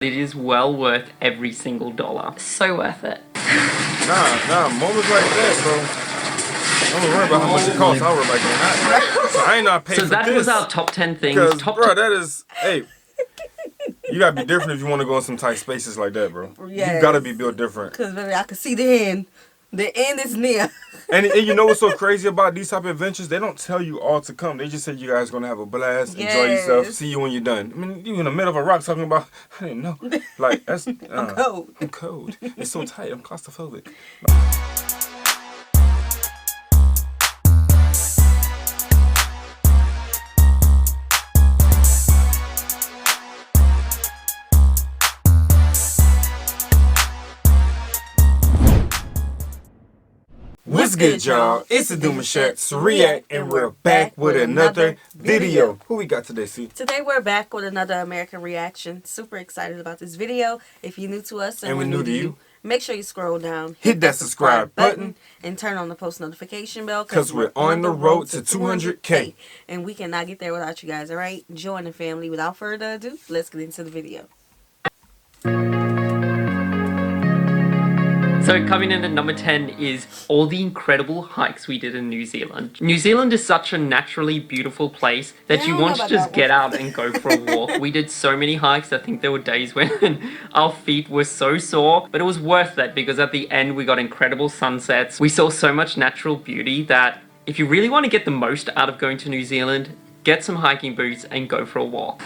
It is well worth every single dollar. So worth it. Nah, moments like that, bro. I don't worry about how much it costs. I'll worry about getting that. So I ain't not paying for this. So that was our top 10 things. Because, bro, that is, hey, you gotta be different if you want to go in some tight spaces like that, bro. Yes. You gotta be built different. Because, baby, I can see the end. The end is near. and you know what's so crazy about these type of adventures? They don't tell you all to come. They just say you guys gonna have a blast, enjoy yourself, see you when you're done. I mean, you in the middle of a rock talking about, I didn't know. Like, that's... I'm cold. I'm cold. It's so tight. I'm claustrophobic. What's good, y'all? It's the Demouchet REACT, and we're back with another video. Who we got today, C? Today we're back with another American reaction. Super excited about this video. If you're new to us and we're new to you, make sure you scroll down, hit that subscribe button, and turn on the post notification bell because we're on the road to 200K. And we cannot get there without you guys, alright? Join the family. Without further ado, let's get into the video. So coming in at number 10 is all the incredible hikes we did in New Zealand. New Zealand is such a naturally beautiful place that you want to just get out and go for a walk. We did so many hikes. I think there were days when our feet were so sore, but it was worth it because at the end we got incredible sunsets. We saw so much natural beauty that if you really want to get the most out of going to New Zealand, get some hiking boots and go for a walk.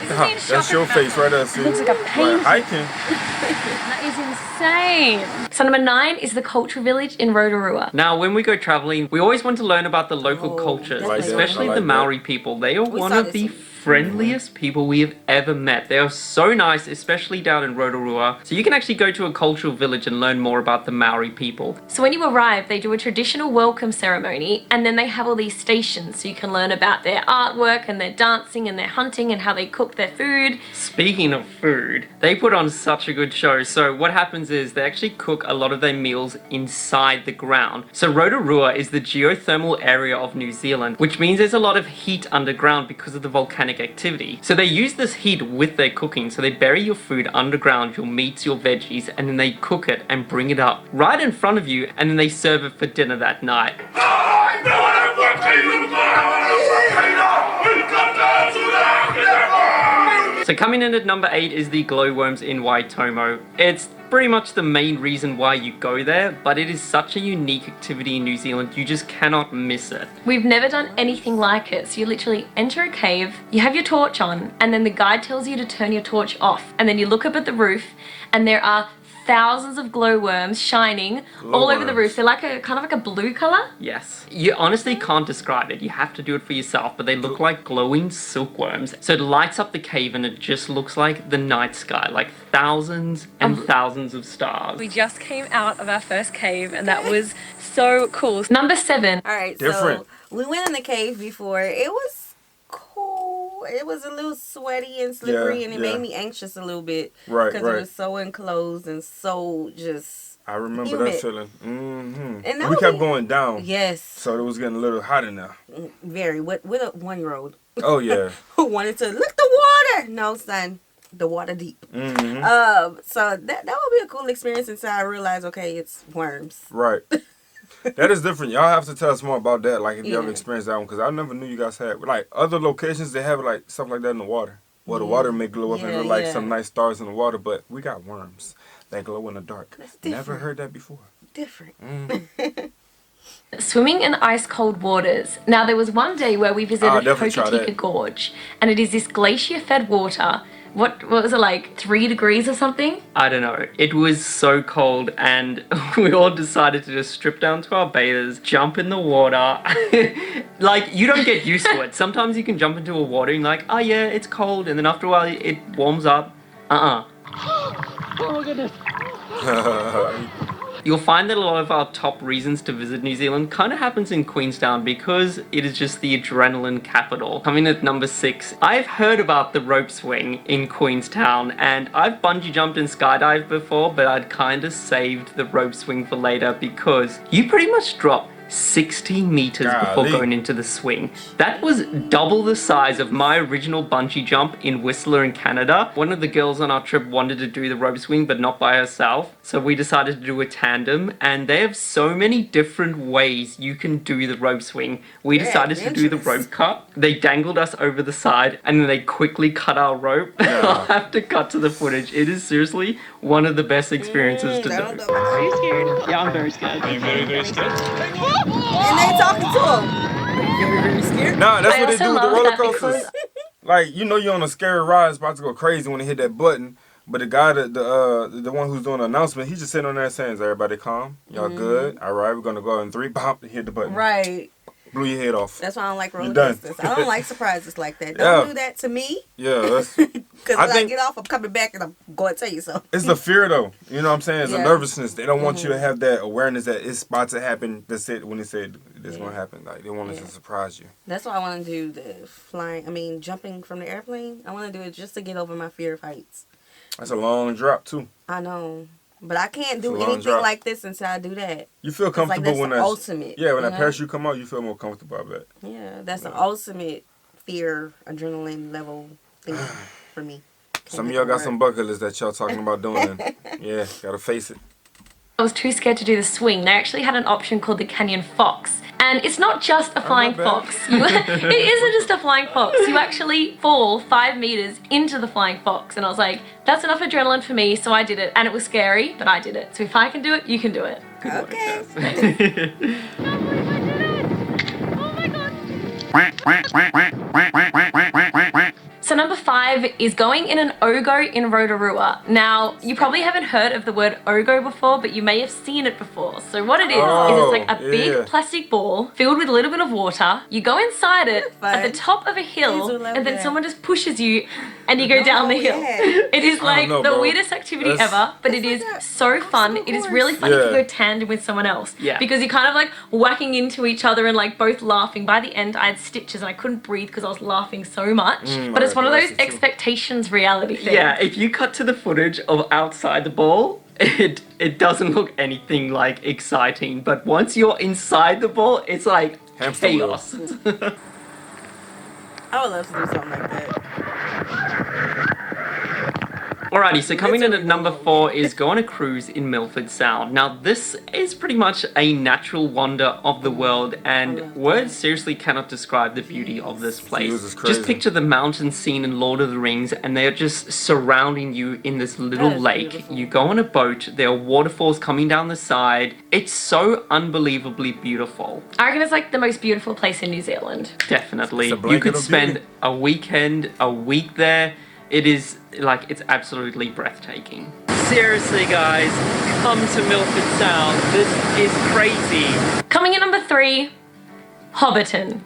That's your face right there, see? It looks like a painting. Hiking. That is insane. So number 9 is the cultural village in Rotorua. Now, when we go traveling, we always want to learn about the local cultures, especially the Maori people. They are one of the friendliest people we have ever met. They are so nice, especially down in Rotorua. So you can actually go to a cultural village and learn more about the Maori people. So when you arrive, they do a traditional welcome ceremony, and then they have all these stations so you can learn about their artwork and their dancing and their hunting and how they cook their food. Speaking of food, they put on such a good show. So what happens is they actually cook a lot of their meals inside the ground. So Rotorua is the geothermal area of New Zealand, which means there's a lot of heat underground because of the volcanic activity. So they use this heat with their cooking. So they bury your food underground, your meats, your veggies, and then they cook it and bring it up right in front of you, and then they serve it for dinner that night. So coming in at number 8 is the glowworms in Waitomo. It's pretty much the main reason why you go there, but it is such a unique activity in New Zealand, you just cannot miss it. We've never done anything like it. So you literally enter a cave, you have your torch on, and then the guide tells you to turn your torch off. And then you look up at the roof, and there are thousands of glowworms shining all over the roof. They're like a kind of like a blue color. Yes. You honestly can't describe it. You have to do it for yourself, but they look like glowing silkworms. So it lights up the cave and it just looks like the night sky, like thousands and thousands of stars. We just came out of our first cave and that was so cool. Number 7. Alright, different. So we went in the cave before. It was cool. It was a little sweaty and slippery, and it made me anxious a little bit. Right, because it was so enclosed and so just I remember humid. that feeling. Mm-hmm. And we kept going down. Yes. So it was getting a little hot in there. Very. With a 1-year-old. Oh, yeah. Who wanted to lick the water. No, son. The water deep. Mm-hmm. So that would be a cool experience until I realized, okay, it's worms. Right. That is different. Y'all have to tell us more about that, like if you ever experienced that one, because I never knew you guys had, like, other locations, they have, like, stuff like that in the water. Well, the water may glow up and look like some nice stars in the water, but we got worms that glow in the dark. Never heard that before. Different. Swimming in ice-cold waters. Now, there was one day where we visited Hokitika Gorge, and it is this glacier-fed water. What was it, like 3 degrees or something? I don't know. It was so cold and we all decided to just strip down to our bathers, jump in the water. Like, you don't get used to it. Sometimes you can jump into a water and like, oh yeah, it's cold, and then after a while it warms up. Oh my goodness. You'll find that a lot of our top reasons to visit New Zealand kind of happens in Queenstown because it is just the adrenaline capital. Coming at number 6, I've heard about the rope swing in Queenstown, and I've bungee jumped and skydived before, but I'd kind of saved the rope swing for later because you pretty much drop 60 meters before Golly. going into the swing. That was double the size of my original bungee jump in Whistler in Canada. One of the girls on our trip wanted to do the rope swing, but not by herself. So we decided to do a tandem, and they have so many different ways you can do the rope swing. We decided to do the rope cut. They dangled us over the side, and then they quickly cut our rope. I'll have to cut to the footage. It is seriously one of the best experiences to do. Are you scared? Yeah, I'm very scared. Are you very, very scared? And they talking to him. Are you very, very scared? Nah, that's I what they also do with the love roller that coasters. because- Like, you know you're on a scary ride, it's about to go crazy when they hit that button. But the guy, the one who's doing the announcement, he's just sitting on there saying, "Is everybody calm? Y'all good? All right, we're gonna go in 3, pop, hit the button. Right. Blew your head off. That's why I don't like roller You're done. coasters. I don't like surprises like that. Don't do that to me. Yeah, that's, Because I when I think- get off, I'm coming back and I'm going to tell you so. it's the fear though. You know what I'm saying? It's the Yeah. nervousness. They don't want you to have that awareness that it's about to happen. That's it. When they said it's gonna happen, like they want us to surprise you. That's why I want to do the jumping from the airplane. I want to do it just to get over my fear of heights. That's a long drop too. I know. But I can't do It's a long anything drop. like this until I do that. You feel It's like comfortable that's when the that's ultimate. yeah. When you that know? parachute come out, you feel more comfortable. I bet. Yeah, that's the ultimate fear, adrenaline level thing for me. Some of y'all got some bucket lists that y'all talking about doing. Yeah, gotta face it. I was too scared to do the swing. They actually had an option called the Canyon Fox. And it's not just a flying bad. fox. It isn't just a flying fox. You actually fall 5 meters into the flying fox. And I was like, that's enough adrenaline for me, so I did it. And it was scary, but I did it. So if I can do it, you can do it. Okay. So number 5 is going in an Ogo in Rotorua. Now, you probably haven't heard of the word Ogo before, but you may have seen it before. So what it is it's like a big yeah. plastic ball filled with a little bit of water. You go inside it at the Fun. top of a Kids hill, will love and then that. someone just pushes you and you go down the hill. yeah. It is like know, the bro. weirdest activity That's- ever, but it like is that so fun. obstacle It is course. really fun if you Yeah. go tandem with someone else. Yeah. Because you're kind of like whacking into each other and like both laughing. By the end, I had stitches and I couldn't breathe because I was laughing so much. But it's I one of those realized it too. expectations reality things. Yeah, if you cut to the footage of outside the ball, it doesn't look anything like exciting. But once you're inside the ball, it's like Hamster wheel. chaos. I would love to do something like that. Alrighty, so coming in at number 4 is go on a cruise in Milford Sound. Now this is pretty much a natural wonder of the world, and words seriously cannot describe the beauty of this place. Views is crazy. Just picture the mountain scene in Lord of the Rings, and they are just surrounding you in this little That is lake. beautiful. You go on a boat, there are waterfalls coming down the side. It's so unbelievably beautiful. I reckon it's like the most beautiful place in New Zealand. Definitely. It's a You blanket could of spend beauty. a weekend, a week there. It is like, it's absolutely breathtaking. Seriously, guys, come to Milford Sound. This is crazy. Coming in number 3, Hobbiton.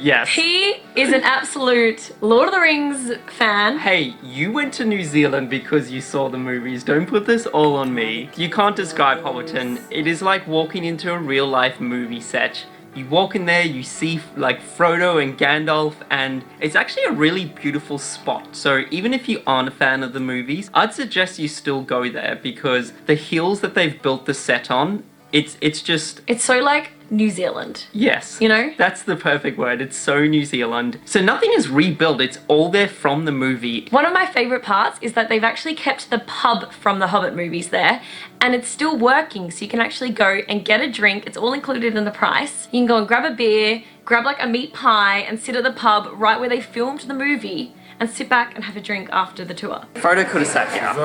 Yes. He is an absolute Lord of the Rings fan. Hey, you went to New Zealand because you saw the movies. Don't put this all on me. You can't describe Hobbiton. It is like walking into a real life movie set. You walk in there, you see like Frodo and Gandalf, and it's actually a really beautiful spot. So even if you aren't a fan of the movies, I'd suggest you still go there because the hills that they've built the set on, it's just, It's so like New Zealand. yes. You know? That's the perfect word. It's so New Zealand. So nothing is rebuilt. It's all there from the movie. One of my favourite parts is that they've actually kept the pub from the Hobbit movies there, and it's still working, so you can actually go and get a drink. It's all included in the price. You can go and grab a beer, grab like a meat pie, and sit at the pub right where they filmed the movie, and sit back and have a drink after the tour. Frodo could have sat here. What's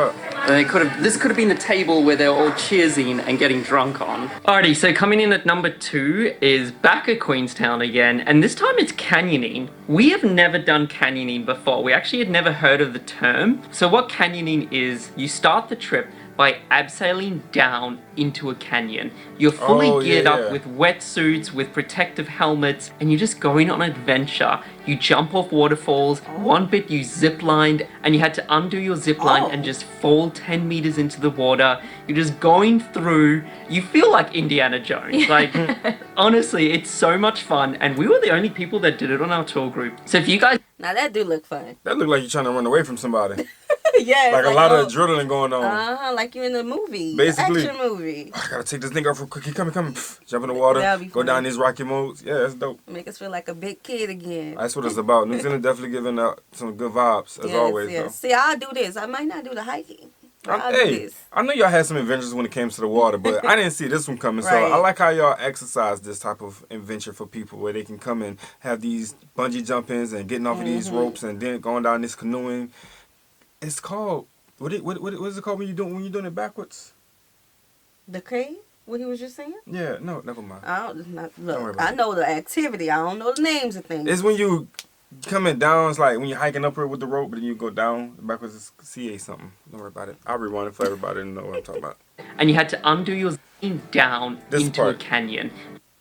up? This could have been the table where they're all cheersing and getting drunk on. Alrighty, so coming in at number 2 is back at Queenstown again, and this time it's canyoning. We have never done canyoning before. We actually had never heard of the term. So what canyoning is, you start the trip by abseiling down into a canyon. You're fully Oh, geared yeah, up yeah. with wetsuits, with protective helmets, and you're just going on an adventure. You jump off waterfalls, one bit you zip-lined, and you had to undo your zip line and just fall 10 meters into the water. You're just going through, you feel like Indiana Jones. Like, honestly, it's so much fun, and we were the only people that did it on our tour group. So if you guys Now that do look fun. That look like you're trying to run away from somebody. Yes, like a lot of adrenaline going on. Like you're in a movie. Basically. Action movie. I gotta take this thing off real quick. He coming. Pff, jump in the water. Go down these rocky modes. Yeah, that's dope. Make us feel like a big kid again. That's what it's about. New Zealand definitely giving out some good vibes, as always. Yes. Though. See, I'll do this. I might not do the hiking. I know y'all had some adventures when it came to the water, but I didn't see this one coming. So I like how y'all exercise this type of adventure for people where they can come and have these bungee jumpings and getting off of these ropes and then going down this canoeing. It's called what is it called when you're doing it backwards? The cave? What he was just saying? Yeah, no, never mind. I know the activity. I don't know the names of things. It's when you coming down, it's like when you're hiking up here with the rope, but then you go down backwards. It's CA something. Don't worry about it. I'll rewind it for everybody to know what I'm talking about. And you had to undo your down into a canyon.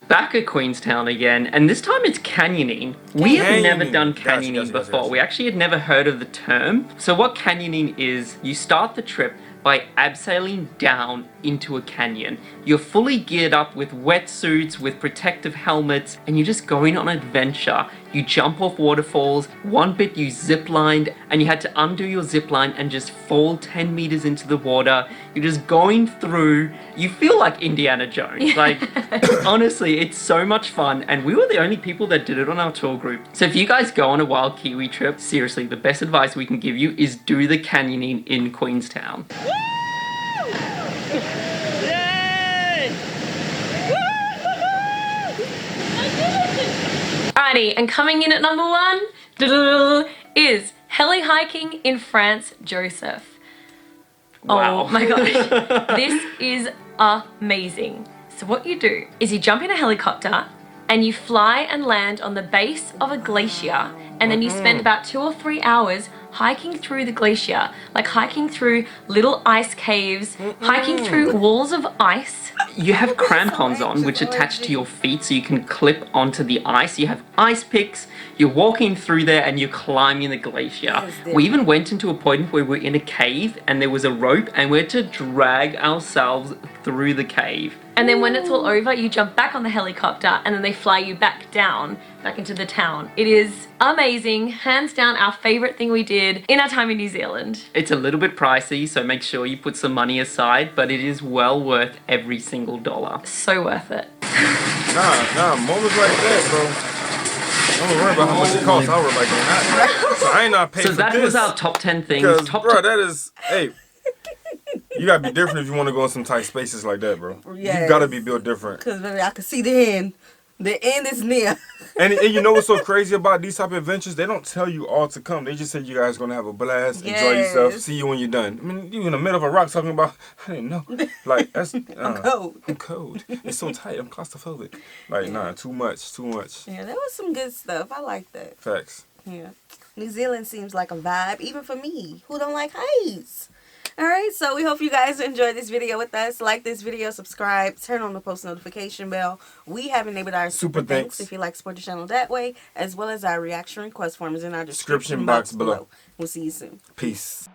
Back at Queenstown again, and this time it's canyoning. We have never done canyoning before. We actually had never heard of the term. So what canyoning is, you start the trip by abseiling down into a canyon. You're fully geared up with wetsuits, with protective helmets, and you're just going on an adventure. You jump off waterfalls, one bit you ziplined, and you had to undo your zipline and just fall 10 meters into the water. You're just going through, you feel like Indiana Jones. Like, honestly, it's so much fun, and we were the only people that did it on our tour group. So if you guys go on a Wild Kiwi trip, seriously, the best advice we can give you is do the canyoning in Queenstown. Alrighty, and coming in at number 1 is heli hiking in France, Joseph. Wow. Oh my gosh, this is amazing. So what you do is you jump in a helicopter and you fly and land on the base of a glacier, and then you spend about 2 or 3 hours hiking through the glacier, like hiking through little ice caves, hiking through walls of ice. You have crampons on which attach to your feet so you can clip onto the ice. You have ice picks, you're walking through there and you're climbing the glacier. We even went into a point where we're in a cave and there was a rope and we had to drag ourselves through the cave. And then when it's all over, you jump back on the helicopter and then they fly you back down, back into the town. It is amazing, hands down our favorite thing we did in our time in New Zealand. It's a little bit pricey, so make sure you put some money aside, but it is well worth every single dollar. So worth it. Nah, moments like that, bro. Don't worry about how much it costs. I'll worry about that. So I ain't not paying for this. So that was our top 10 things. Bro, that is, hey, you gotta be different if you want to go in some tight spaces like that, bro. Yes. You gotta be built different. Because, baby, I can see the end. The end is near. and you know what's so crazy about these type of adventures? They don't tell you all to come. They just say you guys gonna have a blast, enjoy yourself, see you when you're done. I mean, you in the middle of a rock talking about, I didn't know. Like, that's... I'm cold. I'm cold. It's so tight. I'm claustrophobic. Like, nah, too much. Yeah, that was some good stuff. I like that. Facts. Yeah. New Zealand seems like a vibe, even for me, who don't like heights. Alright, so we hope you guys enjoyed this video with us. Like this video, subscribe, turn on the post notification bell. We have enabled our super thanks if you like to support the channel that way, as well as our reaction request forms in our description box below. We'll see you soon. Peace.